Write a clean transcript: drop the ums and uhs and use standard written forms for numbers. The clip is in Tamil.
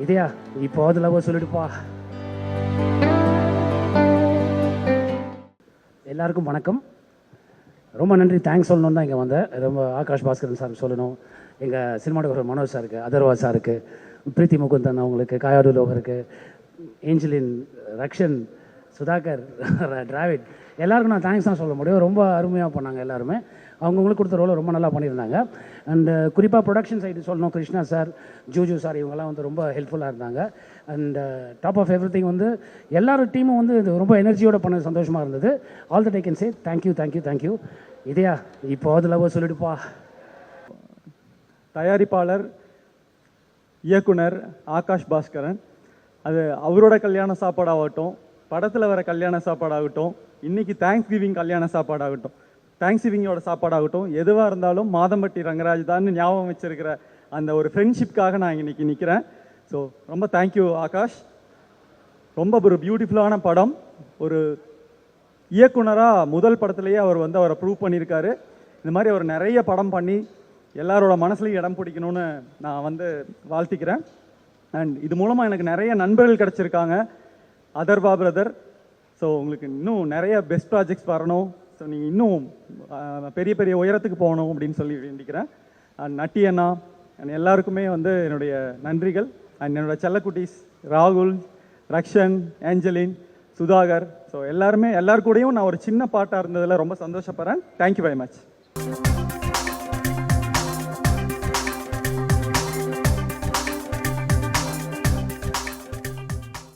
இதையா இப்போ அதில் சொல்லிடுப்பா. எல்லாருக்கும் வணக்கம். ரொம்ப நன்றி, தேங்க்ஸ் சொல்லணும் தான் இங்கே வந்தேன். ரொம்ப ஆகாஷ் பாஸ்கரன் சார் சொல்லணும், எங்கள் சினிமாட்டோகிராஃபர் மனோஜ் சாருக்கு, அதர்வா சாருக்கு, பிரீத்தி முகுந்தன் அவங்களுக்கு, காயாடு லோகருக்கு, ஏஞ்சலின், ரக்ஷன், சுதாகர், டிராவிட், எல்லாருக்கும் நான் தேங்க்ஸ் தான் சொல்ல முடியும். ரொம்ப அருமையாக பண்ணாங்க எல்லாருமே. அவங்கவுங்களுக்கு கொடுத்த ரோலை ரொம்ப நல்லா பண்ணியிருந்தாங்க. அண்ட் குறிப்பாக ப்ரொடக்ஷன் சைடு சொல்லணும், கிருஷ்ணா சார், ஜூஜு சார், இவங்கெல்லாம் வந்து ரொம்ப ஹெல்ப்ஃபுல்லாக இருந்தாங்க. And top of everything வந்து எல்லாரும் டீமும் வந்து இது ரொம்ப எனர்ஜியோட பண்ண சந்தோஷமாக இருந்தது. All that I can say thank you thank you thank you. இதையா இப்போ அதில் சொல்லிடுப்பா. தயாரிப்பாளர் இயக்குனர் ஆகாஷ் பாஸ்கரன், அது அவரோட கல்யாண சாப்பாடாகட்டும், படத்தில் வர கல்யாண சாப்பாடாகட்டும், இன்றைக்கி தேங்க்ஸ் கிவிங் கல்யாண சாப்பாடாகட்டும், தேங்க்ஸ் கிவிங்கோட சாப்பாடாகட்டும், எதுவாக இருந்தாலும் மாதம்பட்டி ரங்கராஜ் தான் ஞாபகம் வச்சிருக்கிற அந்த ஒரு ஃப்ரெண்ட்ஷிப்காக நான் இன்றைக்கி நிற்கிறேன். ஸோ ரொம்ப தேங்க்யூ ஆகாஷ். ரொம்ப ஒரு பியூட்டிஃபுல்லான படம். ஒரு இயக்குனராக முதல் படத்துலேயே அவர் வந்து அவரை ப்ரூவ் பண்ணியிருக்காரு. இந்த மாதிரி அவர் நிறைய படம் பண்ணி எல்லாரோட மனசுலையும் இடம் பிடிக்கணும்னு நான் வந்து வாழ்த்திக்கிறேன். அண்ட் இது மூலமாக எனக்கு நிறைய நண்பர்கள் கிடச்சிருக்காங்க. அதர்வா பிரதர், ஸோ உங்களுக்கு இன்னும் நிறைய பெஸ்ட் ப்ராஜெக்ட்ஸ் வரணும். ஸோ நீங்கள் இன்னும் பெரிய பெரிய உயரத்துக்கு போகணும் அப்படின்னு சொல்லி வேண்டிக்கிறேன். அண்ட் நட்டி அண்ணா அண்ட் எல்லாருக்குமே வந்து என்னுடைய நன்றிகள். அண்ட் என்னோடய செல்லக்குட்டீஸ் ராகுல், ரக்ஷன், ஏஞ்சலின், சுதாகர், ஸோ எல்லாருக்கூடையும் நான் ஒரு சின்ன பாட்டாக இருந்ததில் ரொம்ப சந்தோஷப்படுறேன். Thank you very much.